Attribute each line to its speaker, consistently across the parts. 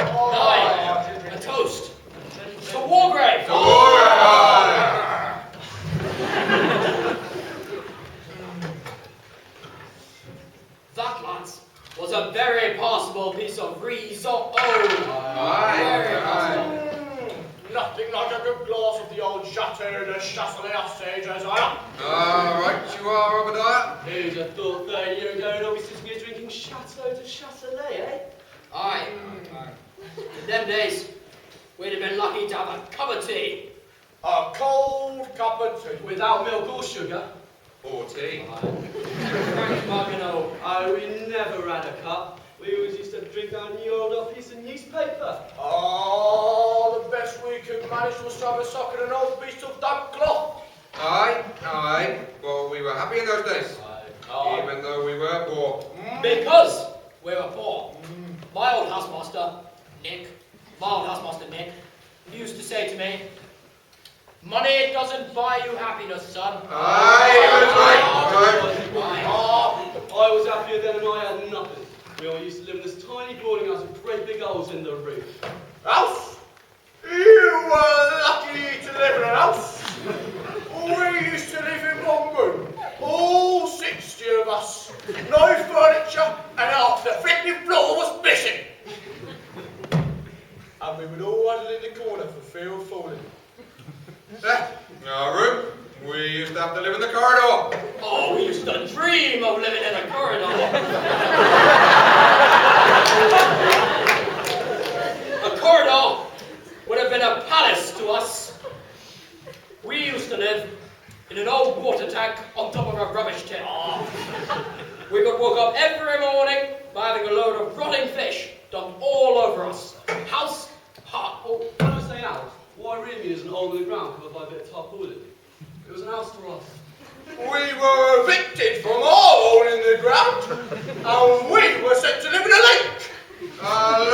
Speaker 1: Aye, a toast. To Wargrave. That, lads, was a very passable piece of risotto. Very passable.
Speaker 2: Nothing like a good glass of the old Chateau de Chasselet sage, as I am.
Speaker 3: Right you are, Obadiah.
Speaker 4: Who'd have thought 30 years ago nobody sits here drinking Chateau de Chasselet, eh?
Speaker 1: Aye. In them days, we'd have been lucky to have a cup of tea.
Speaker 2: A cold cup of tea.
Speaker 4: Without milk or sugar.
Speaker 3: Or tea.
Speaker 1: Frank Margano.
Speaker 4: Oh, we never had a cup. We always used to drink our new old piece of newspaper.
Speaker 2: Oh, the best we could manage was to have a sock and an old piece of damp cloth.
Speaker 3: Aye. Well, we were happy in those days. Even though we were poor.
Speaker 1: Because we were poor. My old housemaster, Nick, used to say to me, money doesn't buy you happiness, son.
Speaker 3: Aye.
Speaker 4: I was happier then and I had nothing. We all used to live in this tiny boarding house with great big holes in the roof.
Speaker 2: House? You were lucky to live in a house. We used to live in one room, all 60 of us. No furniture, and half the freddie floor was missing. And we would all huddle in the corner for fear of falling.
Speaker 3: Our room, we used to have to live in the corridor.
Speaker 1: Oh, we used to dream of living in a corridor. A corridor would have been a palace to us. We used to live in an old water tank on top of a rubbish tip. We got woke up every morning by having a load of rotting fish dumped all over us. House, heart.
Speaker 4: Well, when I say house, what I really mean is an hole in the ground covered by a bit of tarpaulin. It was an house to us.
Speaker 2: We were evicted from our hole in the ground, and we were sent to live in a lake.
Speaker 3: A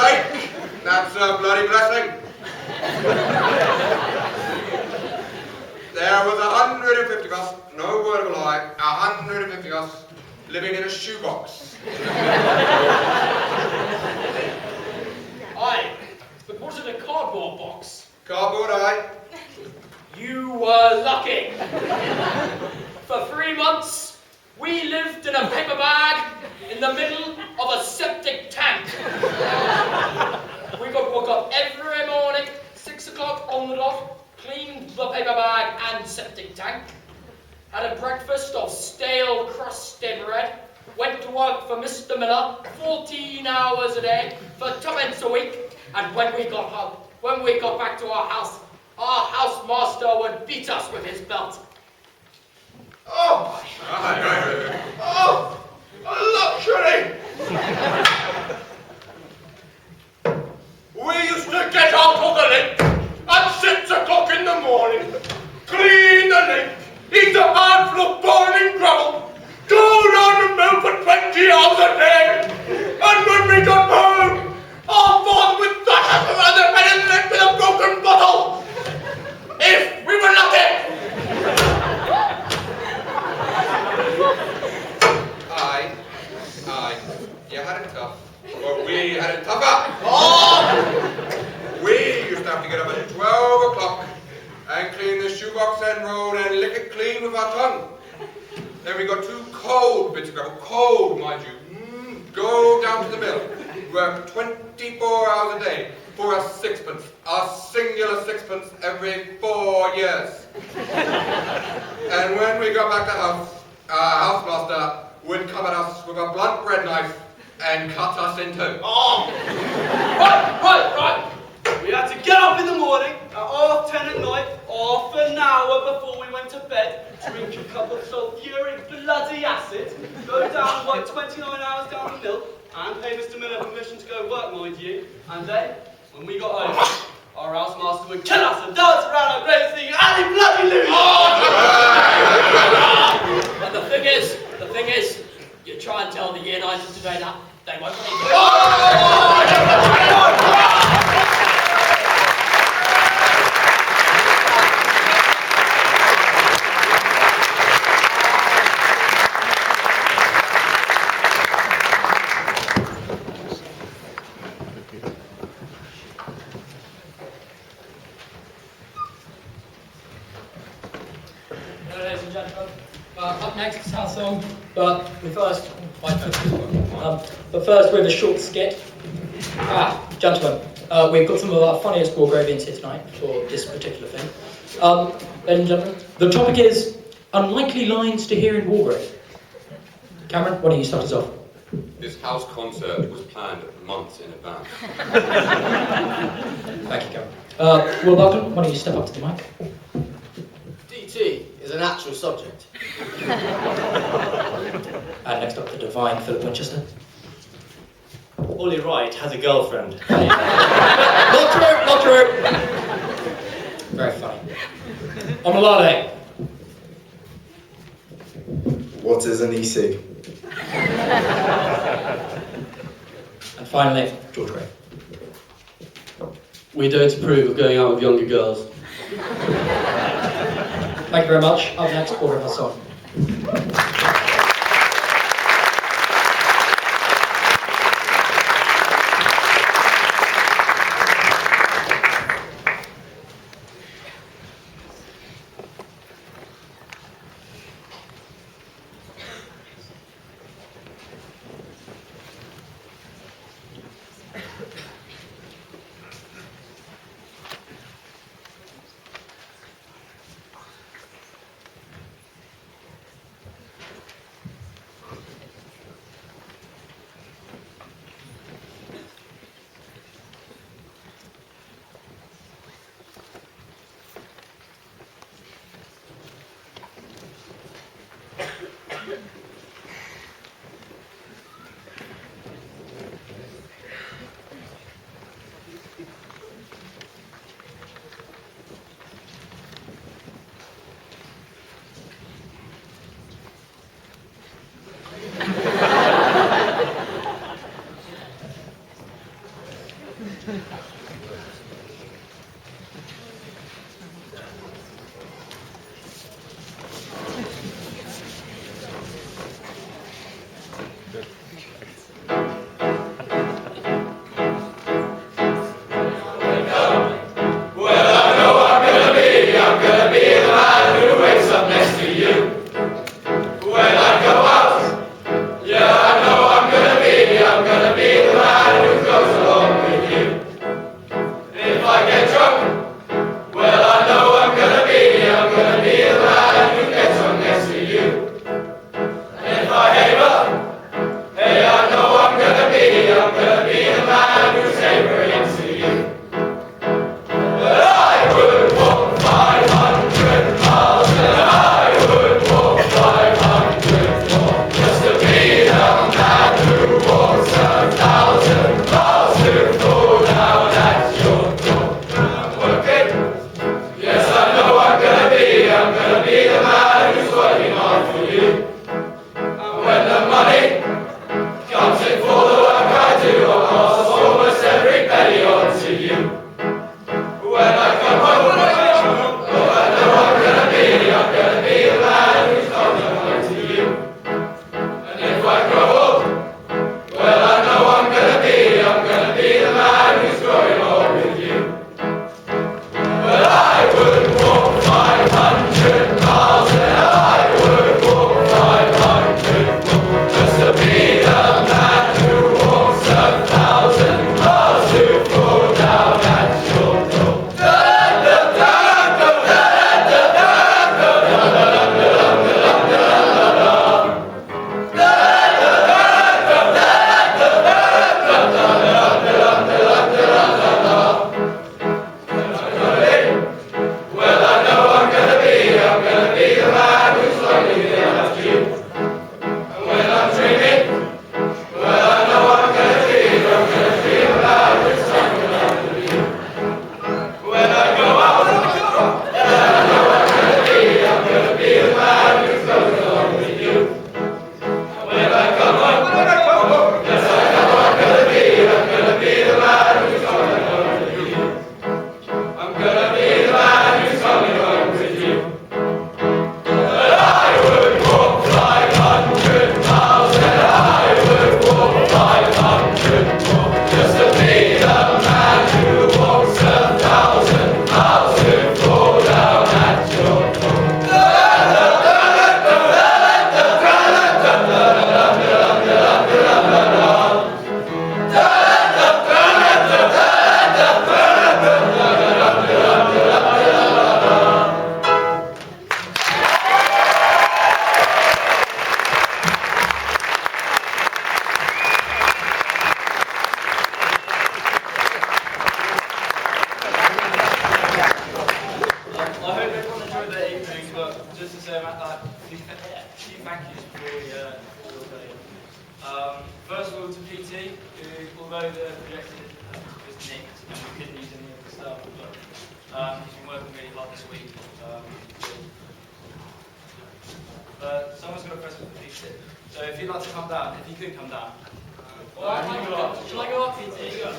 Speaker 3: lake. That's a bloody blessing. There was 150 of us, no word of a lie, 150 of us living in a shoebox.
Speaker 1: Aye, but was it a cardboard box?
Speaker 3: Cardboard, aye.
Speaker 1: You were lucky. For 3 months, we lived in a paper bag in the middle of a septic tank. We got woke up every morning, 6 o'clock on the dot, cleaned the paper bag and septic tank, had a breakfast of stale crusted bread, went to work for Mr. Miller 14 hours a day for 2 a week, and when we got back to our housemaster would beat us with his belt.
Speaker 2: Oh, a luxury! We used to get out of the lake at 6 o'clock in the morning, clean the lake, eat a handful of boiling gravel, go down the mill for 20 hours a day, and when we got home, our father would thrash us around the head and neck with a broken bottle. If we were lucky.
Speaker 3: Aye. You had it tough. But we had it tougher. We used to have to get up at 12 o'clock and clean the shoebox end road and lick it clean with our tongue. Then we got 2 cold bits of gravel, cold, mind you. Go down to the mill, work 24 hours a day for a sixpence, a singular sixpence every 4 years. And when we got back to house, our housemaster would come at us with a blunt bread knife and cut us in two.
Speaker 4: Right. We had to get up in the morning at 10:30 at night, half an hour before we went to bed, drink a cup of sulphuric bloody acid, go down like 29 hours down the mill, and pay Mr. Miller permission to go work, mind you. And then, when we got home, our housemaster would kill us and dance around our graves singing "Ali bloody Louie!"
Speaker 1: And the thing is, you try and tell the year 90s today that they won't believe it. and gentlemen. Up next is our song, but we first, but first we have a short skit. Gentlemen, we've got some of our funniest Wargravians here tonight for this particular thing. Ladies and gentlemen, the topic is unlikely lines to hear in Wargrave. Cameron, why don't you start us off?
Speaker 3: This house concert was planned months in advance.
Speaker 1: Thank you, Cameron. Will Buckland, why don't you step up to the mic?
Speaker 5: DT is a natural subject.
Speaker 1: And next up, the divine Philip Winchester.
Speaker 6: Ollie Wright has a girlfriend.
Speaker 1: Not true! Very funny. Omalade.
Speaker 7: What is an e-cig?
Speaker 1: And finally, George Gray.
Speaker 6: We don't approve of going out with younger girls.
Speaker 1: Thank you very much. Up next, Quarter of a Song.
Speaker 4: although the projector was nicked and we couldn't use any of the stuff, but he's been working really hard this week. Someone's got a present for Pete. So if you'd like to come down, if you could come down.
Speaker 1: Shall I go up, Pete? You go.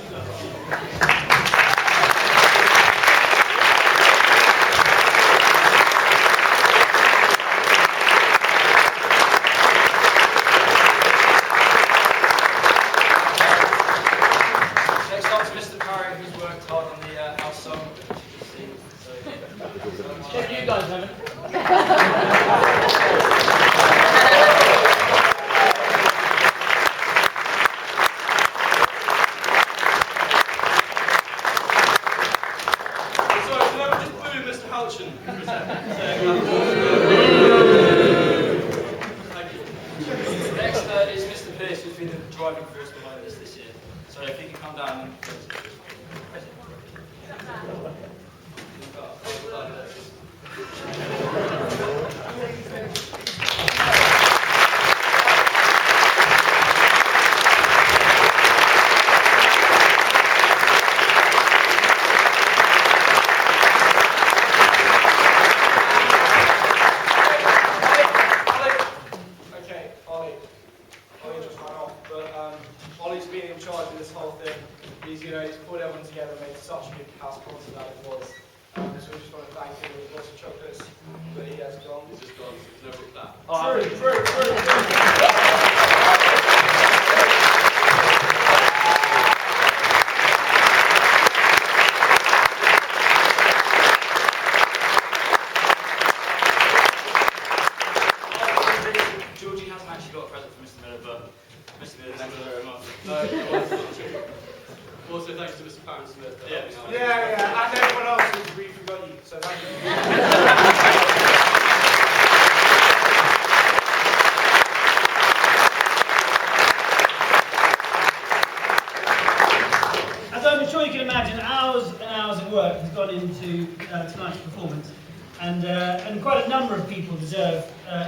Speaker 4: Next up to Mr. Parry, who's worked hard on the house song.
Speaker 1: Check you guys, haven't.
Speaker 4: Next is Mr. Pierce, who's been the driving force behind this year. So if he can come down and Ollie's been in charge of this whole thing. He's pulled everyone together and made such a big house concert that it was. So we just want to thank him with lots of chocolates. But he has gone. He's just gone. There's no book that. True. Georgie hasn't actually got a present for Mr. Miller, but Mr. Miller never very much. Also, thanks to Mr. Parry Smith.
Speaker 2: Yeah, and everyone else who's really forgot you, so thank you.
Speaker 8: As I'm sure you can imagine, hours and hours of work has gone into tonight's performance, and quite a number of people deserve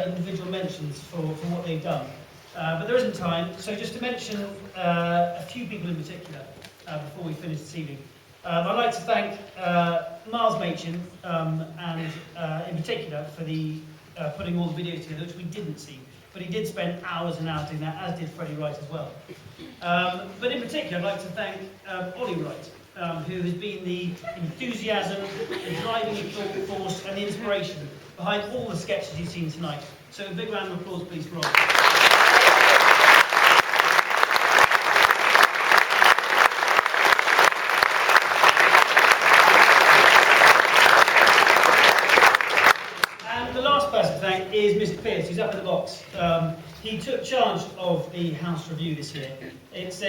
Speaker 8: individual mentions for what they've done. But there isn't time, so just to mention a few people in particular before we finish this evening. I'd like to thank Miles Machin and in particular for the putting all the videos together, which we didn't see, but he did spend hours and hours doing that, as did Freddie Wright as well. But in particular, I'd like to thank Ollie Wright, who has been the enthusiasm, the driving force and the inspiration behind all the sketches you've seen tonight. So a big round of applause please for Ollie. Is Mr. Pierce, who's up in the box. He took charge of the House Review this year. It's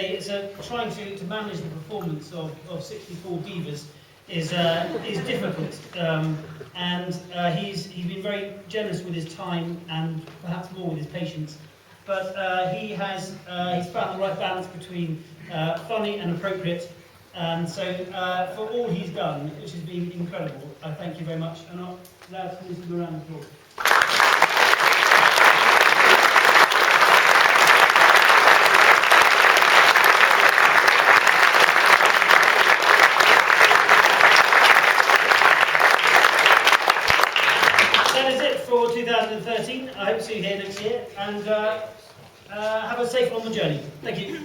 Speaker 8: trying to manage the performance of 64 divas is difficult, and he's been very generous with his time and perhaps more with his patience. But he's found the right balance between funny and appropriate. And so for all he's done, which has been incredible, I thank you very much. And I'll allow to give a round of applause. That is it for 2013. I hope to see you here next year, and have a safe on the journey. Thank you.